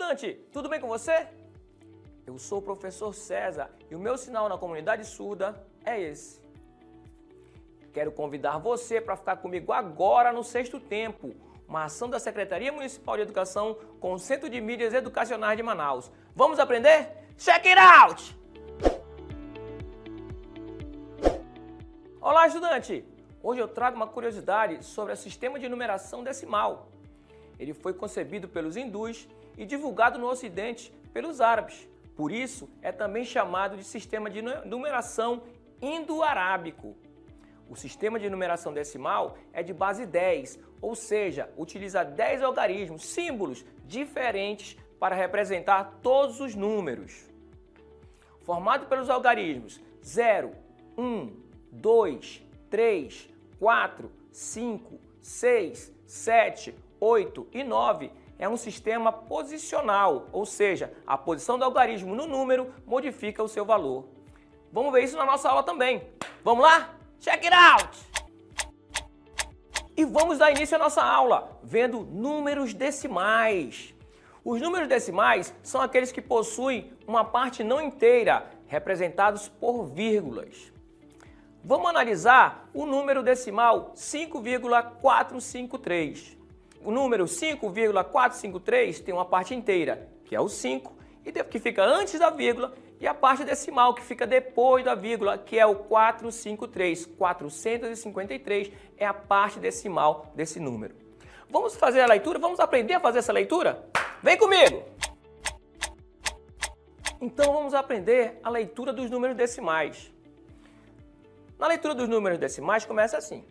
estudante, tudo bem com você? Eu sou o professor César e o meu sinal na comunidade surda é esse. Quero convidar você para ficar comigo agora no Sexto Tempo, uma ação da Secretaria Municipal de Educação com o Centro de Mídias Educacionais de Manaus. Vamos aprender? Check it out! Olá, estudante! Hoje eu trago uma curiosidade sobre o sistema de numeração decimal. Ele foi concebido pelos hindus e divulgado no Ocidente pelos árabes. Por isso, é também chamado de sistema de numeração indo-arábico. O sistema de numeração decimal é de base 10, ou seja, utiliza 10 algarismos, símbolos diferentes para representar todos os números. Formado pelos algarismos 0, 1, 2, 3, 4, 5, 6, 7, 8 e 9, é um sistema posicional, ou seja, a posição do algarismo no número modifica o seu valor. Vamos ver isso na nossa aula também. Vamos lá? Check it out! E vamos dar início à nossa aula, vendo números decimais. Os números decimais são aqueles que possuem uma parte não inteira, representados por vírgulas. Vamos analisar o número decimal 5,453. O número 5,453 tem uma parte inteira, que é o 5, e que fica antes da vírgula, e a parte decimal, que fica depois da vírgula, que é o 453. 453 é a parte decimal desse número. Vamos fazer a leitura? Vamos aprender a fazer essa leitura? Vem comigo! Então vamos aprender a leitura dos números decimais. Na leitura dos números decimais começa assim.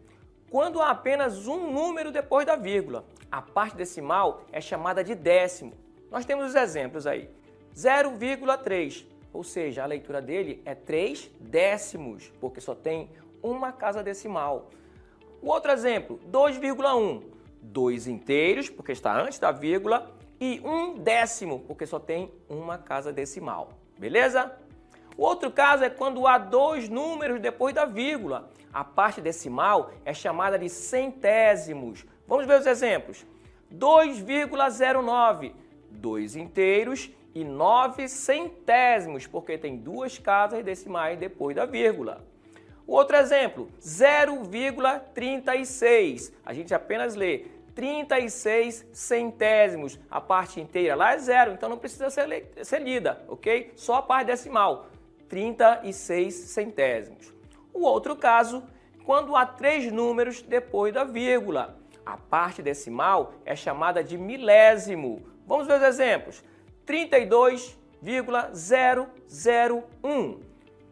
Quando há apenas um número depois da vírgula, a parte decimal é chamada de décimo. Nós temos os exemplos aí. 0,3, ou seja, a leitura dele é 3 décimos, porque só tem uma casa decimal. O outro exemplo, 2,1, 2 inteiros, porque está antes da vírgula, e 1 décimo, porque só tem uma casa decimal. Beleza? O outro caso é quando há dois números depois da vírgula. A parte decimal é chamada de centésimos. Vamos ver os exemplos. 2,09, 2 inteiros e 9 centésimos, porque tem duas casas decimais depois da vírgula. O outro exemplo, 0,36. A gente apenas lê 36 centésimos. A parte inteira lá é zero, então não precisa ser lida, ok? Só a parte decimal. 36 centésimos. O outro caso, quando há três números depois da vírgula. A parte decimal é chamada de milésimo. Vamos ver os exemplos. 32,001.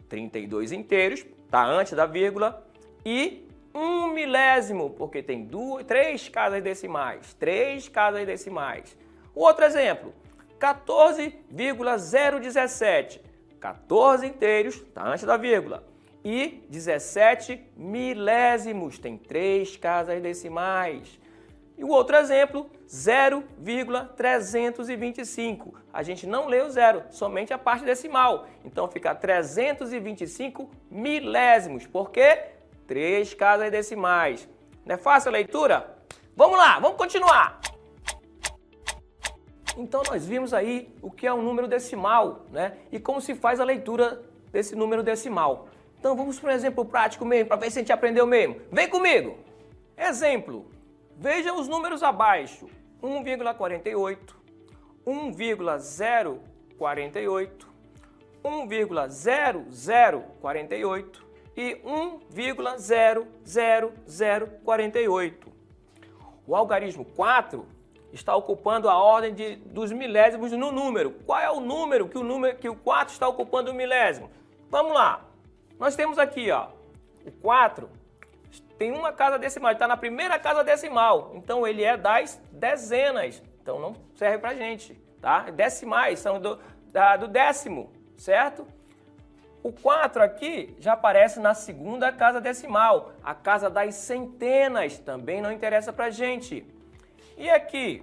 32 inteiros, está antes da vírgula. E 1 milésimo, porque tem três casas decimais. 3 casas decimais. O outro exemplo, 14,017. 14 inteiros, está antes da vírgula, e 17 milésimos, tem 3 casas decimais. E o outro exemplo, 0,325. A gente não lê o zero, somente a parte decimal. Então fica 325 milésimos, porque 3 casas decimais. Não é fácil a leitura? Vamos lá, vamos continuar! Então nós vimos aí o que é um número decimal, né? E como se faz a leitura desse número decimal. Então vamos para um exemplo prático mesmo, para ver se a gente aprendeu mesmo. Vem comigo! Exemplo. Veja os números abaixo. 1,48, 1,048, 1,0048 e 1,00048. O algarismo 4 está ocupando a ordem dos milésimos no número. Qual é o número que o 4 está ocupando o milésimo? Vamos lá. Nós temos aqui, ó, o 4 tem uma casa decimal, está na primeira casa decimal. Então ele é das dezenas. Então não serve pra gente, tá? Decimais são do décimo, certo? O 4 aqui já aparece na segunda casa decimal. A casa das centenas também não interessa pra gente. E aqui,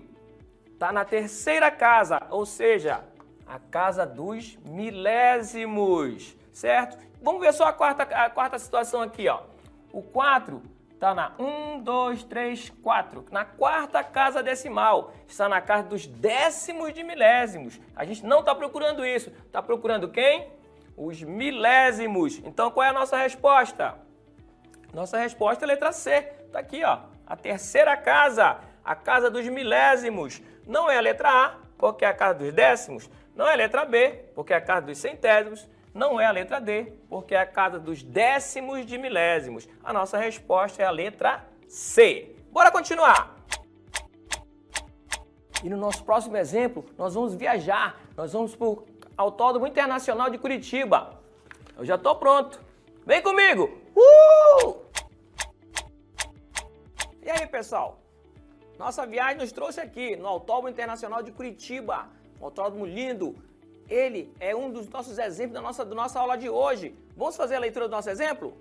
está na terceira casa, ou seja, a casa dos milésimos, certo? Vamos ver só a quarta situação aqui, ó. O 4 Está na 1, 2, 3, 4. Na quarta casa decimal. Está na casa dos décimos de milésimos. A gente não está procurando isso. Está procurando quem? Os milésimos. Então, qual é a nossa resposta? Nossa resposta é a letra C. Está aqui, ó. A terceira casa. A casa dos milésimos. Não é a letra A, porque é a casa dos décimos. Não é a letra B, porque é a casa dos centésimos. Não é a letra D, porque é a casa dos décimos de milésimos. A nossa resposta é a letra C. Bora continuar! E no nosso próximo exemplo, nós vamos viajar. Nós vamos para o Autódromo Internacional de Curitiba. Eu já estou pronto. Vem comigo! E aí, pessoal? Nossa viagem nos trouxe aqui no Autódromo Internacional de Curitiba. Um autódromo lindo. Ele é um dos nossos exemplos da nossa aula de hoje. Vamos fazer a leitura do nosso exemplo?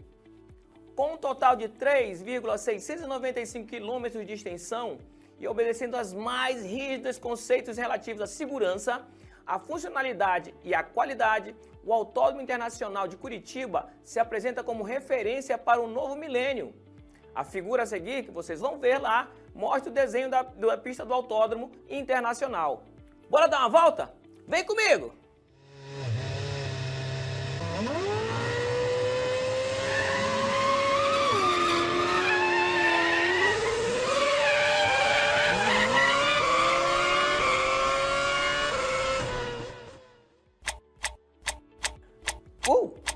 Com um total de 3,695 km de extensão e obedecendo aos mais rígidos conceitos relativos à segurança, à funcionalidade e à qualidade, o Autódromo Internacional de Curitiba se apresenta como referência para o novo milênio. A figura a seguir, que vocês vão ver lá, mostra o desenho da pista do Autódromo Internacional. Bora dar uma volta? Vem comigo!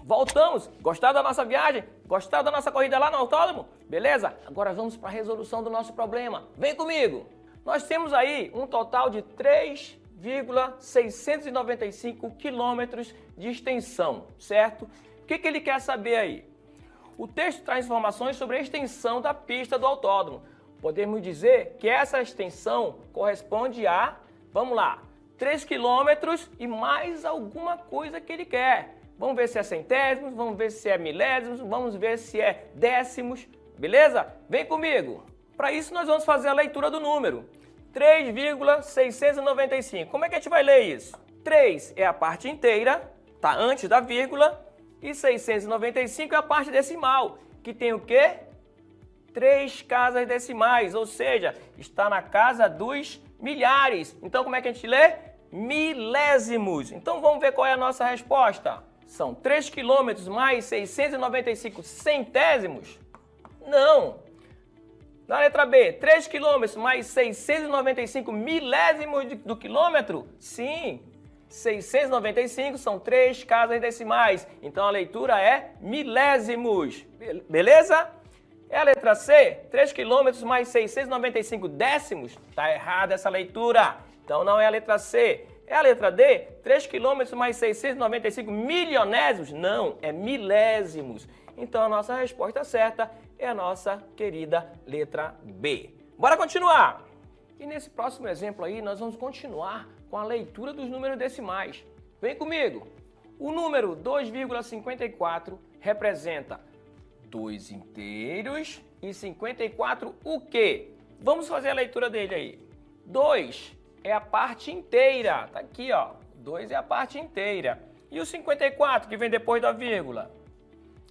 Voltamos! Gostaram da nossa viagem? Gostaram da nossa corrida lá no autódromo? Beleza? Agora vamos para a resolução do nosso problema. Vem comigo! Nós temos aí um total de 3,695 quilômetros de extensão, certo? O que ele quer saber aí? O texto traz informações sobre a extensão da pista do autódromo. Podemos dizer que essa extensão corresponde a, vamos lá, 3 quilômetros e mais alguma coisa que ele quer. Vamos ver se é centésimos, vamos ver se é milésimos, vamos ver se é décimos, beleza? Vem comigo! Para isso nós vamos fazer a leitura do número. 3,695. Como é que a gente vai ler isso? 3 é a parte inteira, tá antes da vírgula, e 695 é a parte decimal, que tem o quê? 3 casas decimais, ou seja, está na casa dos milhares. Então como é que a gente lê? Milésimos. Então vamos ver qual é a nossa resposta. São 3 quilômetros mais 695 centésimos? Não. Na letra B, 3 quilômetros mais 695 milésimos do quilômetro? Sim. 695 são 3 casas decimais. Então a leitura é milésimos. Beleza? É a letra C, 3 quilômetros mais 695 décimos? Está errada essa leitura. Então não é a letra C. É a letra D, 3 quilômetros mais 695 milionésimos? Não, é milésimos. Então a nossa resposta certa é a nossa querida letra B. Bora continuar! E nesse próximo exemplo aí, nós vamos continuar com a leitura dos números decimais. Vem comigo! O número 2,54 representa 2 inteiros e 54 o quê? Vamos fazer a leitura dele aí. 2 é a parte inteira, tá aqui ó, 2 é a parte inteira. E o 54 que vem depois da vírgula?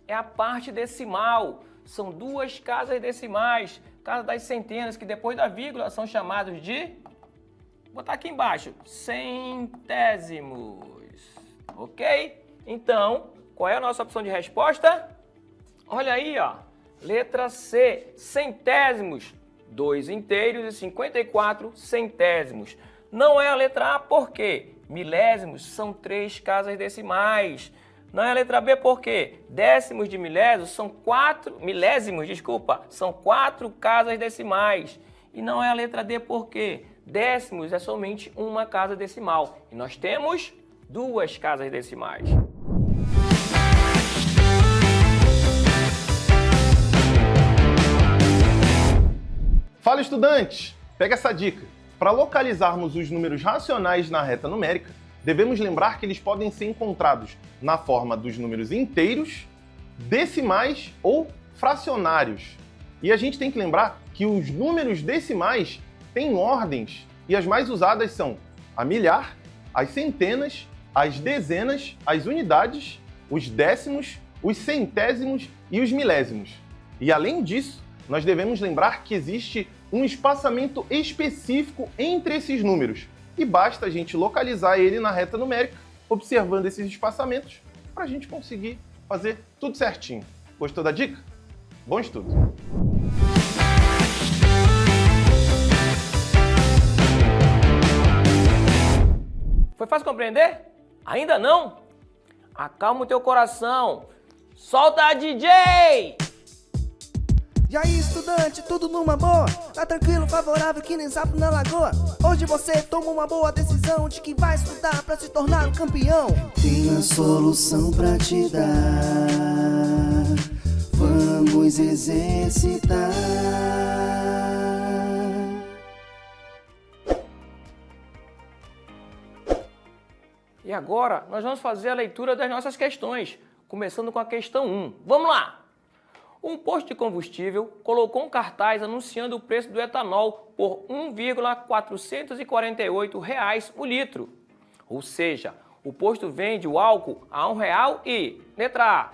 É a parte decimal, são 2 casas decimais, casa das centenas que depois da vírgula são chamados de, vou botar aqui embaixo, centésimos, ok? Então, qual é a nossa opção de resposta? Olha aí ó, letra C, centésimos. 2 inteiros e 54 centésimos. Não é a letra A, por quê? Milésimos são 3 casas decimais. Não é a letra B, por quê? Décimos de milésimos são 4 casas decimais. E não é a letra D, por quê? Décimos é somente uma casa decimal. E nós temos 2 casas decimais. Fala, estudantes! Pega essa dica. Para localizarmos os números racionais na reta numérica, devemos lembrar que eles podem ser encontrados na forma dos números inteiros, decimais ou fracionários. E a gente tem que lembrar que os números decimais têm ordens e as mais usadas são a milhar, as centenas, as dezenas, as unidades, os décimos, os centésimos e os milésimos. E além disso, nós devemos lembrar que existe um espaçamento específico entre esses números e basta a gente localizar ele na reta numérica, observando esses espaçamentos, para a gente conseguir fazer tudo certinho. Gostou da dica? Bom estudo! Foi fácil compreender? Ainda não? Acalma o teu coração. Solta a DJ! E aí, estudante, tudo numa boa? Tá tranquilo, favorável, que nem sapo na lagoa? Hoje você toma uma boa decisão de que vai estudar pra se tornar um campeão. Tenho a solução pra te dar. Vamos exercitar. E agora, nós vamos fazer a leitura das nossas questões, começando com a questão 1. Vamos lá! Um posto de combustível colocou um cartaz anunciando o preço do etanol por R$ 1,448 o litro. Ou seja, o posto vende o álcool a R$ 1,00 e, letra A,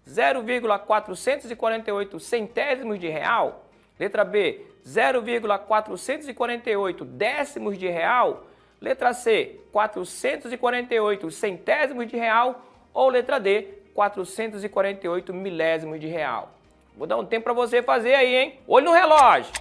0,448 centésimos de real. Letra B, 0,448 décimos de real. Letra C, 448 centésimos de real. Ou letra D, 448 milésimos de real. Vou dar um tempo para você fazer aí, hein? Olho no relógio.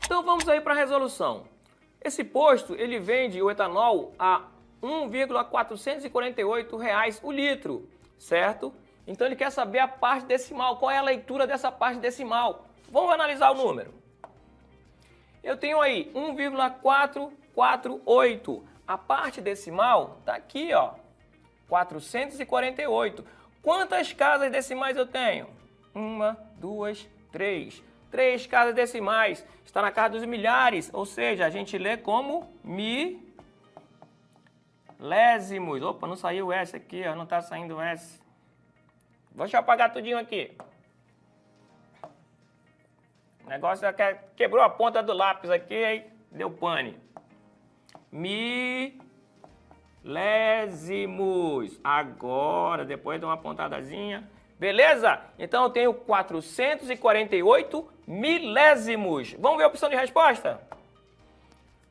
Então vamos aí para a resolução. Esse posto, ele vende o etanol a R$ 1,448 o litro, certo? Então ele quer saber a parte decimal, qual é a leitura dessa parte decimal. Vamos analisar o número. Eu tenho aí 1,448. A parte decimal está aqui, ó, 448. Quantas casas decimais eu tenho? 1, 2, 3. 3 casas decimais. Está na casa dos milhares, ou seja, a gente lê como milésimos. Opa, não saiu o S aqui, ó, não está saindo o S. Deixa eu apagar tudinho aqui. O negócio é que quebrou a ponta do lápis aqui, aí deu pane. Milésimos. Agora, depois de uma pontadazinha. Beleza? Então eu tenho 448 milésimos. Vamos ver a opção de resposta?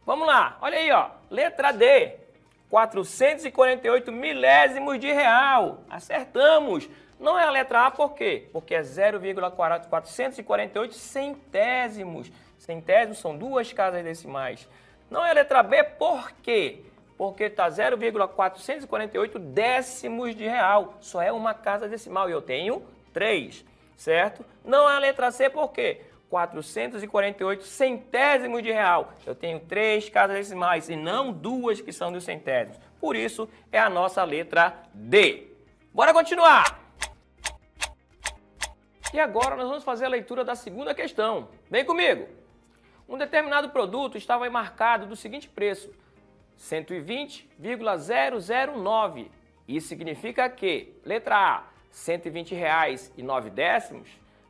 Vamos lá. Olha aí, ó. Letra D. 448 milésimos de real. Acertamos. Não é a letra A, por quê? Porque é 0,448 centésimos. Centésimos são 2 casas decimais. Não é a letra B, por quê? Porque está 0,448 décimos de real. Só é uma casa decimal e eu tenho 3, certo? Não é a letra C, por quê? 448 centésimos de real. Eu tenho 3 casas decimais e não 2 que são dos centésimos. Por isso, é a nossa letra D. Bora continuar! E agora nós vamos fazer a leitura da segunda questão. Vem comigo! Um determinado produto estava marcado do seguinte preço, 120,009. Isso significa que, letra A, R$ 120,09.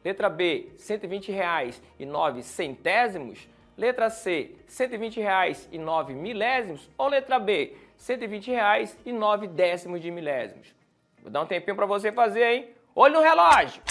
Letra B, R$ 120,09. Letra C, R$ 120,09 ou letra B, R$ 120,09 de milésimos. Vou dar um tempinho para você fazer, hein? Olho no relógio!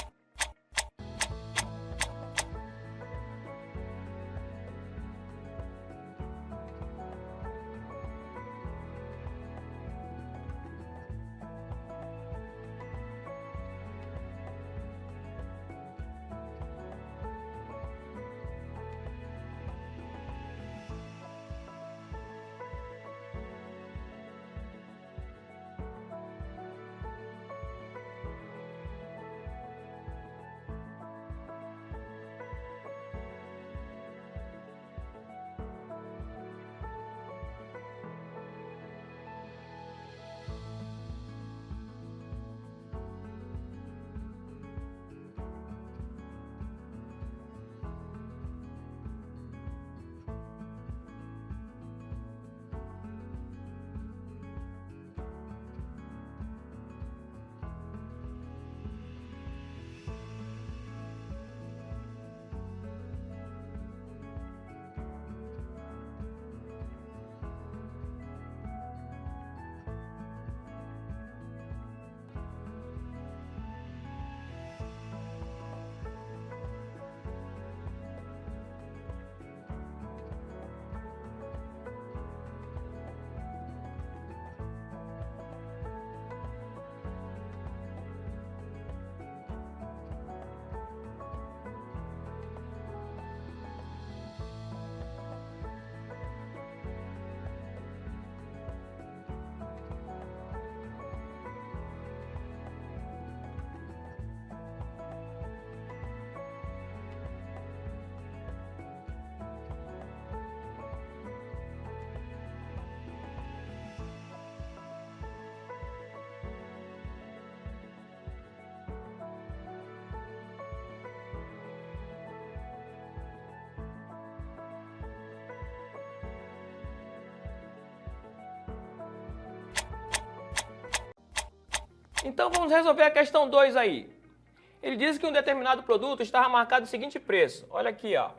Então vamos resolver a questão 2 aí. Ele diz que um determinado produto estava marcado o seguinte preço. Olha aqui, ó. R$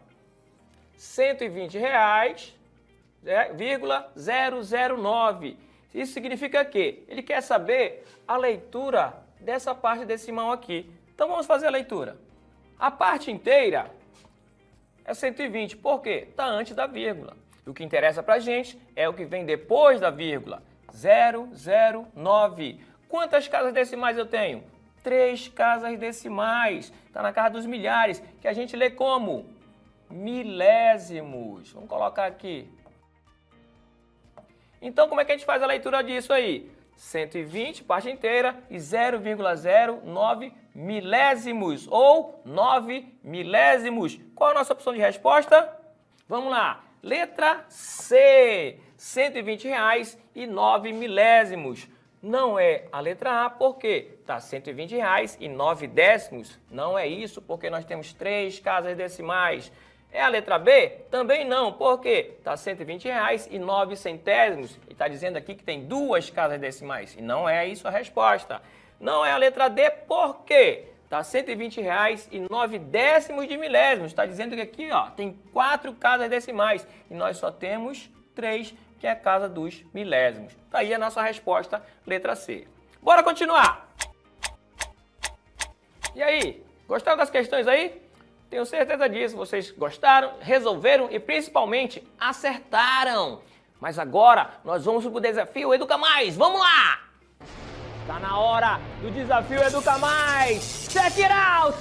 120,009. Isso significa que ele quer saber a leitura dessa parte decimal aqui. Então vamos fazer a leitura. A parte inteira é 120. Por quê? Está antes da vírgula. O que interessa para a gente é o que vem depois da vírgula. 009. Quantas casas decimais eu tenho? 3 casas decimais. Está na casa dos milhares, que a gente lê como milésimos. Vamos colocar aqui. Então, como é que a gente faz a leitura disso aí? 120, parte inteira, e 0,09 milésimos, ou 9 milésimos. Qual a nossa opção de resposta? Vamos lá. Letra C, R$ 120,09. Não é a letra A, porque está R$ 120,09. Não é isso, porque nós temos 3 casas decimais. É a letra B? Também não, porque está R$ 120,09. E está dizendo aqui que tem 2 casas decimais. E não é isso a resposta. Não é a letra D, por quê? Está R$ 120,09 de milésimos. Está dizendo que aqui ó, tem 4 casas decimais. E nós só temos 3, que é a casa dos milésimos. Tá aí a nossa resposta, letra C. Bora continuar! E aí, gostaram das questões aí? Tenho certeza disso, vocês gostaram, resolveram e principalmente acertaram. Mas agora nós vamos para o desafio Educa Mais, vamos lá! Tá na hora do desafio Educa Mais! Check it out!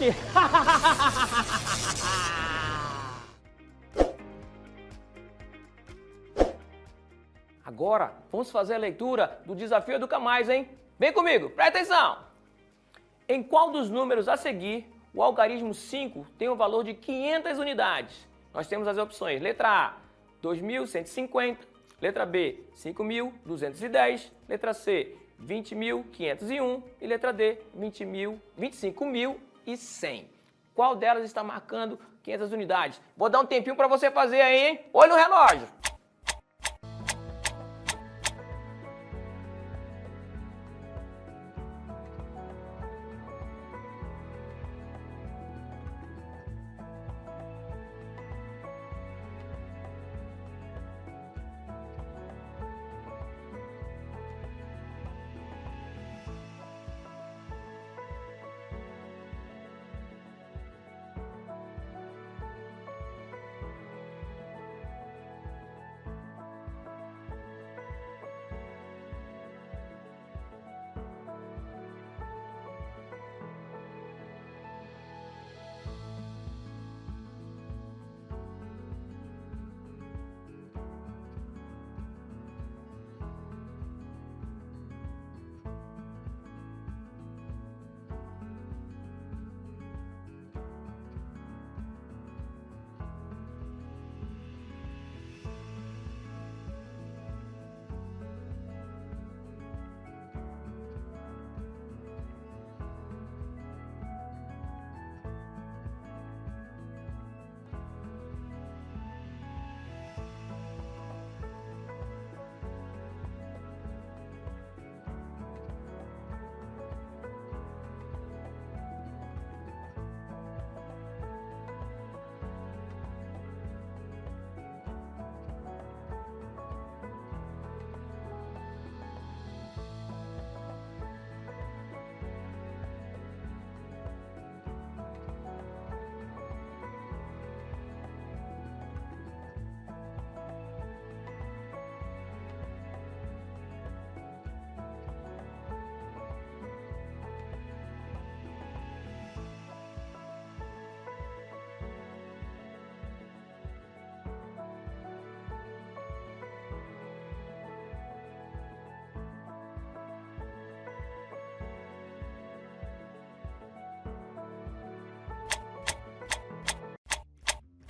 Agora, vamos fazer a leitura do desafio Educa Mais, hein? Vem comigo, presta atenção! Em qual dos números a seguir o algarismo 5 tem o valor de 500 unidades? Nós temos as opções. Letra A, 2.150. Letra B, 5.210. Letra C, 20.501. E letra D, 25.100. Qual delas está marcando 500 unidades? Vou dar um tempinho para você fazer aí, hein? Olha no relógio.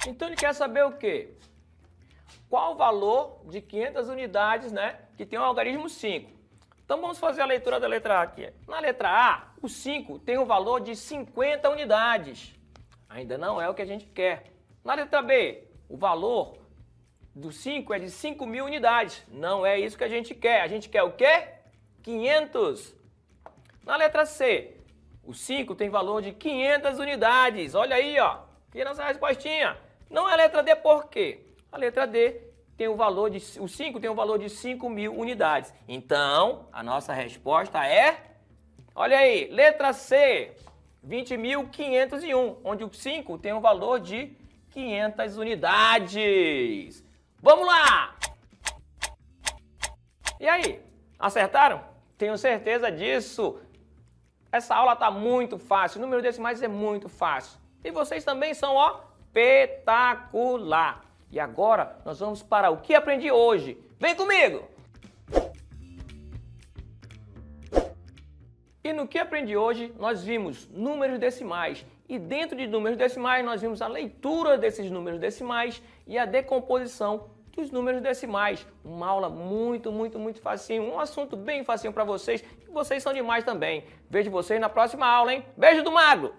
Então ele quer saber o quê? Qual o valor de 500 unidades, né, que tem o algarismo 5? Então vamos fazer a leitura da letra A aqui. Na letra A, o 5 tem o valor de 50 unidades. Ainda não é o que a gente quer. Na letra B, o valor do 5 é de 5.000 unidades. Não é isso que a gente quer. A gente quer o quê? 500. Na letra C, o 5 tem valor de 500 unidades. Olha aí, ó. Aqui nossa respostinha. Não é a letra D por quê? A letra D tem o valor de... O 5 tem o valor de 5.000 unidades. Então, a nossa resposta é... Olha aí, letra C, 20.501, onde o 5 tem o valor de 500 unidades. Vamos lá! E aí, acertaram? Tenho certeza disso. Essa aula está muito fácil, o número decimais é muito fácil. E vocês também são, ó, espetacular. E agora nós vamos para o que aprendi hoje. Vem comigo! E no que aprendi hoje, nós vimos números decimais. E dentro de números decimais, nós vimos a leitura desses números decimais e a decomposição dos números decimais. Uma aula muito facinho, um assunto bem facinho para vocês. E vocês são demais também. Vejo vocês na próxima aula, hein? Beijo do Magro!